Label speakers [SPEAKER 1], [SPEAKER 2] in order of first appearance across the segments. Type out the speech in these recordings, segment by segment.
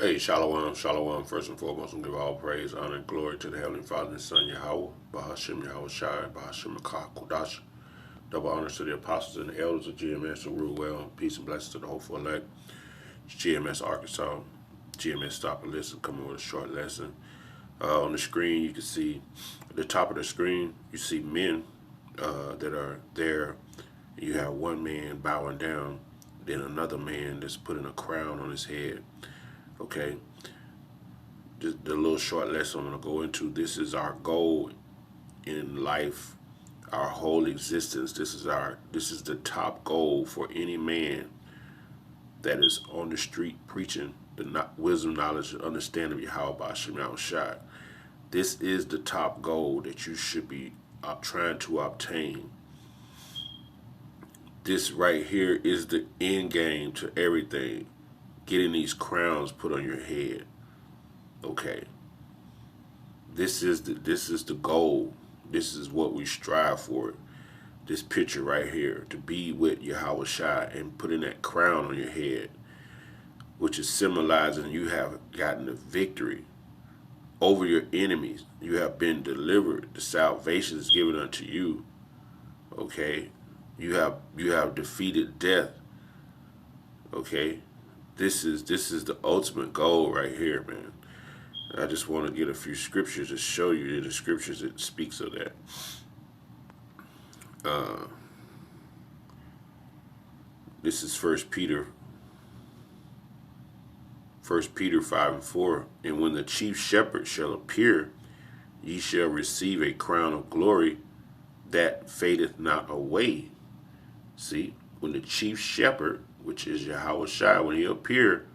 [SPEAKER 1] Hey, Shalom, Shalom. First and foremost, we give all praise, honor, and glory to the Heavenly Father and Son, Yahweh, Bahashim Yahweh Shai, Bahashim Makah Kudash. Double honors to the apostles and the elders of GMS who rule well. Peace and blessings to the hopeful elect. It's GMS Arkansas. GMS Stop and Listen, coming with a short lesson. On the screen, you can see at the top of the screen, you see men that are there. You have one man bowing down, then another man that's putting a crown on his head. Okay, just the little short lesson I'm going to go into. This is our goal in life, our whole existence. This is the top goal for any man that is on the street preaching the wisdom, knowledge, and understanding of Yahweh Shemel Shai. This is the top goal that you should be trying to obtain. This right here is the end game to everything. Getting these crowns put on your head. Okay. This is the goal. This is what we strive for. This picture right here, to be with Yahweh Shai and putting that crown on your head, which is symbolizing you have gotten the victory over your enemies. You have been delivered. The salvation is given unto you. Okay? You have defeated death. Okay? This is the ultimate goal right here, man. I just want to get a few scriptures to show you in the scriptures that speaks of that. This is First Peter 5:4. And when the chief shepherd shall appear, ye shall receive a crown of glory that fadeth not away. See, when the chief shepherd, which is Yahweh Shai, when he appear,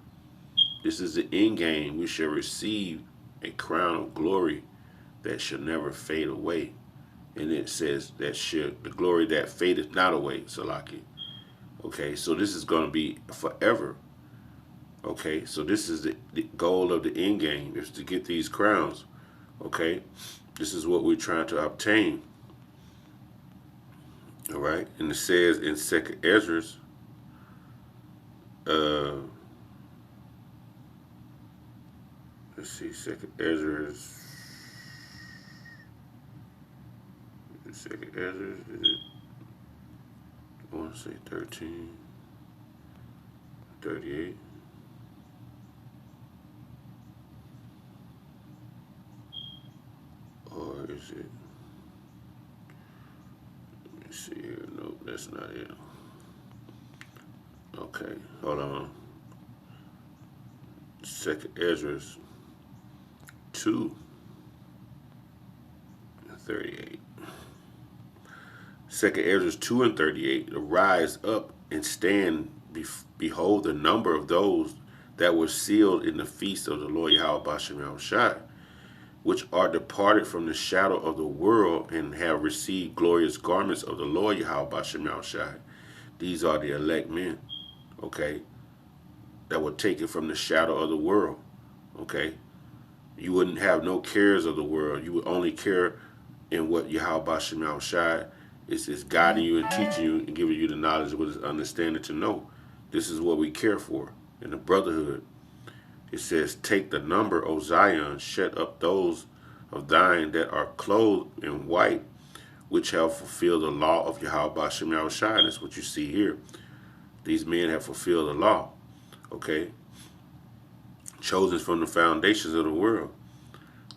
[SPEAKER 1] this is the end game. We shall receive a crown of glory that shall never fade away. And it says that the glory that fadeth not away, Salaki. Okay, so this is going to be forever. Okay, so this is the goal of the end game, is to get these crowns. Okay, this is what we're trying to obtain. All right, and it says in 2nd Ezra, let's see, 2nd Ezra, is it, I want to say 13, 38. Or is it, let me see here, nope, that's not it. Okay, hold on. 2nd Ezra 2:38. 2nd Ezra 2:38. Arise up and stand, behold the number of those that were sealed in the feast of the Lord Yahweh Bashem Shai, which are departed from the shadow of the world and have received glorious garments of the Lord Yahweh Bashem Shai. These are the elect men, okay, that were taken from the shadow of the world, okay. You wouldn't have no cares of the world. You would only care in what Yahweh Bashem Shai is guiding you and teaching you and giving you the knowledge with understanding to know. This is what we care for in the brotherhood. It says, take the number, O Zion, shut up those of thine that are clothed in white, which have fulfilled the law of Yahweh Bashem Shai. That's what you see here. These men have fulfilled the law. Okay? Chosen from the foundations of the world.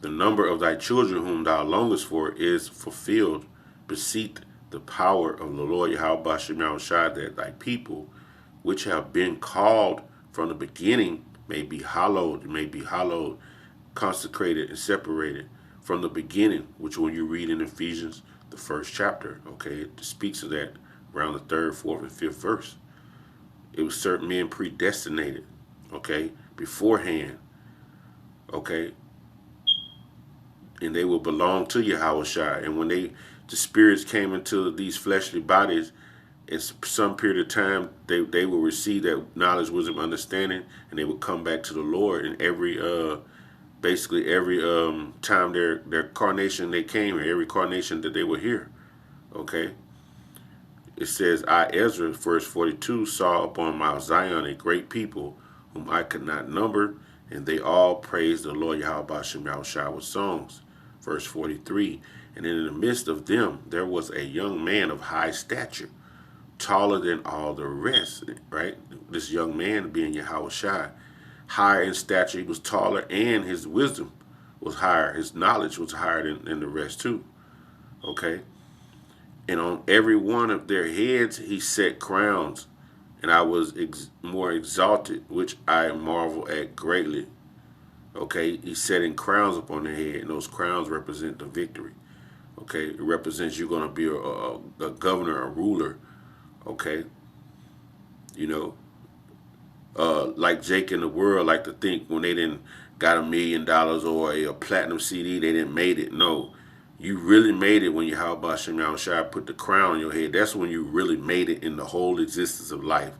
[SPEAKER 1] The number of thy children whom thou longest for is fulfilled. Beseech the power of the Lord Yahweh Bashem Shai, that thy people, which have been called from the beginning, may be hallowed, consecrated, and separated from the beginning, which when you read in Ephesians, the 1st chapter, okay, it speaks of that around the 3rd, 4th, and 5th verse. It was certain men predestinated, okay, beforehand, okay, and they will belong to Yahweh Shai. And when the spirits came into these fleshly bodies, in some period of time, they will receive that knowledge, wisdom, understanding, and they will come back to the Lord. And basically every time their carnation they came here, every carnation that they were here, okay. It says, I, Ezra, verse 42, saw upon Mount Zion a great people, whom I could not number, And they all praised the Lord Yahweh Bashem Yahushua with songs. Verse 43. And in the midst of them there was a young man of high stature, taller than all the rest, right? This young man being Yahushua, higher in stature, he was taller, and his wisdom was higher. His knowledge was higher than the rest too. Okay? And on every one of their heads he set crowns, and I was more exalted, which I marvel at greatly. Okay? He's setting crowns upon their head, and those crowns represent the victory. Okay? It represents you're going to be a governor, a ruler. Okay? You know, like Jake in the world like to think when they didn't got $1 million or a platinum CD, they didn't made it. No, you really made it when Yahweh Shem Yahushua put the crown on your head. That's when you really made it in the whole existence of life.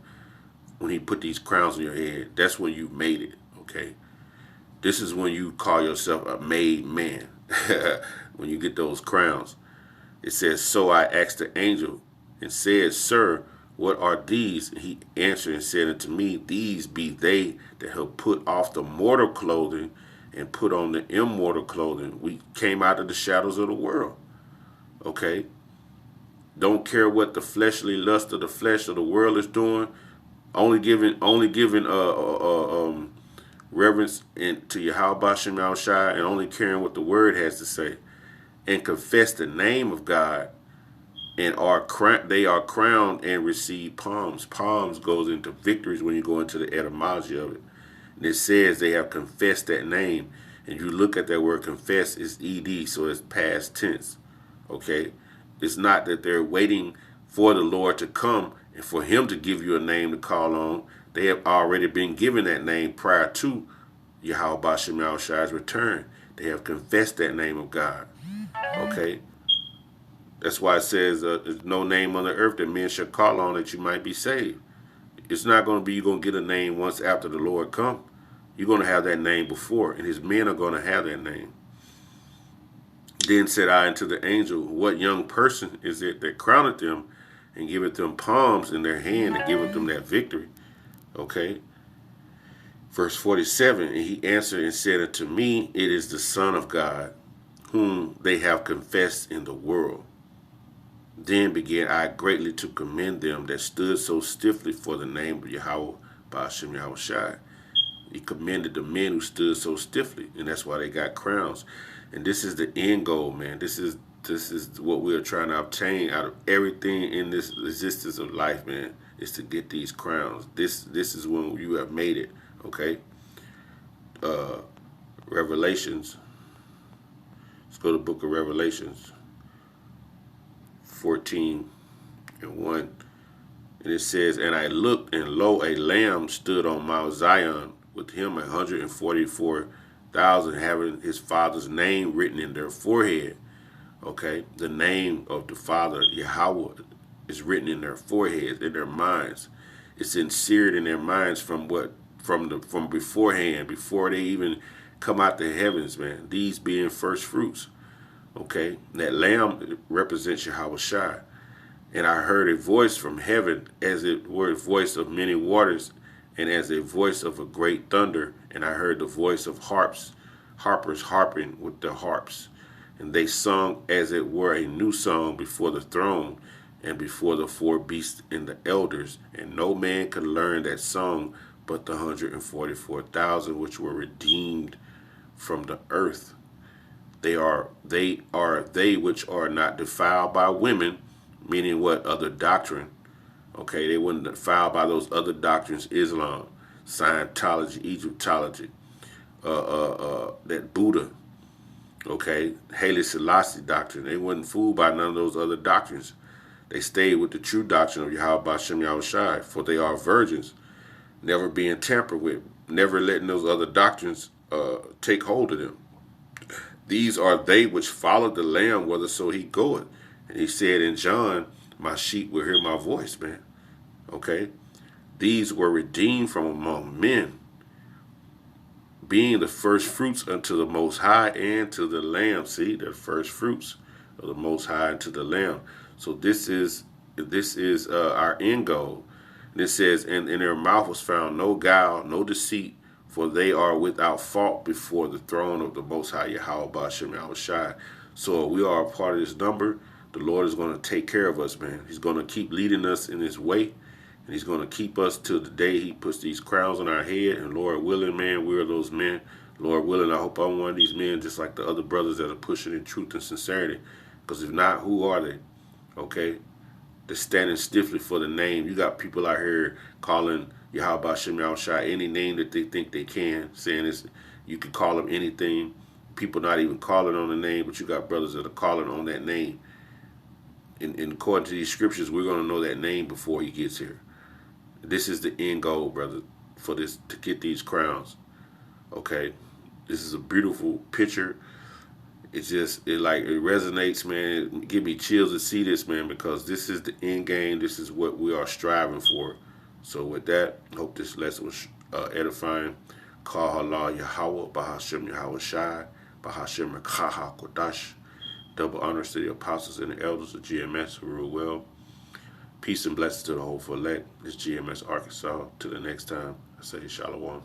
[SPEAKER 1] When he put these crowns on your head, that's when you made it. Okay, this is when you call yourself a made man. When you get those crowns, it says, "So I asked the angel and said, Sir, what are these?" He answered and said unto me, These be they that have put off the mortal clothing and put on the immortal clothing. We came out of the shadows of the world. Okay? Don't care what the fleshly lust of the flesh of the world is doing. Only giving reverence to Yahweh Shem Yahushua, and only caring what the word has to say, and confess the name of God, and they are crowned and receive palms. Palms goes into victories when you go into the etymology of it. And it says they have confessed that name. And you look at that word confess, it's ed, so it's past tense. Okay? It's not that they're waiting for the Lord to come and for him to give you a name to call on. They have already been given that name prior to Yahweh Bashem Yahushua's return. They have confessed that name of God. Okay? That's why it says there's no name on the earth that men shall call on that you might be saved. It's not going to be you're going to get a name once after the Lord come. You're going to have that name before, and his men are going to have that name. Then said I unto the angel, What young person is it that crowneth them and giveth them palms in their hand and giveth them that victory? Okay. Verse 47, and he answered and said unto me, It is the Son of God, whom they have confessed in the world. Then began I greatly to commend them that stood so stiffly for the name of Yahweh Bashem Yahushua. He commended the men who stood so stiffly, and that's why they got crowns. And this is the end goal, man. This is what we are trying to obtain out of everything in this existence of life, man, is to get these crowns. This is when you have made it, okay? Revelations. Let's go to the book of Revelations. 14:1, and it says, And I looked, and lo, a lamb stood on Mount Zion, with him 144,000, having his father's name written in their forehead. Okay, the name of the Father Yahweh is written in their foreheads, in their minds. It's inserted in their minds from beforehand, before they even come out the heavens, man. These being first fruits. Okay, that lamb represents Yahushua. And I heard a voice from heaven, as it were a voice of many waters, and as a voice of a great thunder. And I heard the voice of harpers harping with their harps. And they sung as it were a new song before the throne, and before the four beasts and the elders. And no man could learn that song but the 144,000 which were redeemed from the earth. They are they which are not defiled by women, meaning what? Other doctrine. Okay, they weren't defiled by those other doctrines, Islam, Scientology, Egyptology, that Buddha, okay, Haile Selassie doctrine. They weren't fooled by none of those other doctrines. They stayed with the true doctrine of Yahweh Bashem Yahushua, for they are virgins, never being tampered with, never letting those other doctrines take hold of them. These are they which follow the Lamb whitherso he goeth. And he said in John, My sheep will hear my voice, man. Okay? These were redeemed from among men, being the first fruits unto the Most High and to the Lamb. See, the first fruits of the Most High and to the Lamb. So this is our end goal. And it says, And in their mouth was found no guile, no deceit, for they are without fault before the throne of the Most High Yahweh Bashem Yahushai. So we are a part of this number. The Lord is going to take care of us, man. He's going to keep leading us in His way, and He's going to keep us till the day He puts these crowns on our head. And Lord willing, man, we are those men. Lord willing, I hope I'm one of these men, just like the other brothers that are pushing in truth and sincerity. Because if not, who are they? Okay, they're standing stiffly for the name. You got people out here calling Yahweh Bashem Yahushai any name that they think they can, saying it's, you can call them anything. People not even calling on the name, but you got brothers that are calling on that name. And according to these scriptures, we're going to know that name before he gets here. This is the end goal, brother, for this, to get these crowns. Okay, this is a beautiful picture. It's just, it resonates, man. It give me chills to see this, man, because this is the end game. This is what we are striving for. So with that, I hope this lesson was edifying. Kal Halal Yahweh, Bahashem Yahweh Shai, Bahashem Rekaha Kodash. Double honors to the apostles and the elders of GMS who rule well. Peace and blessings to the whole elect. This GMS Arkansas. Till the next time, I say Shalom.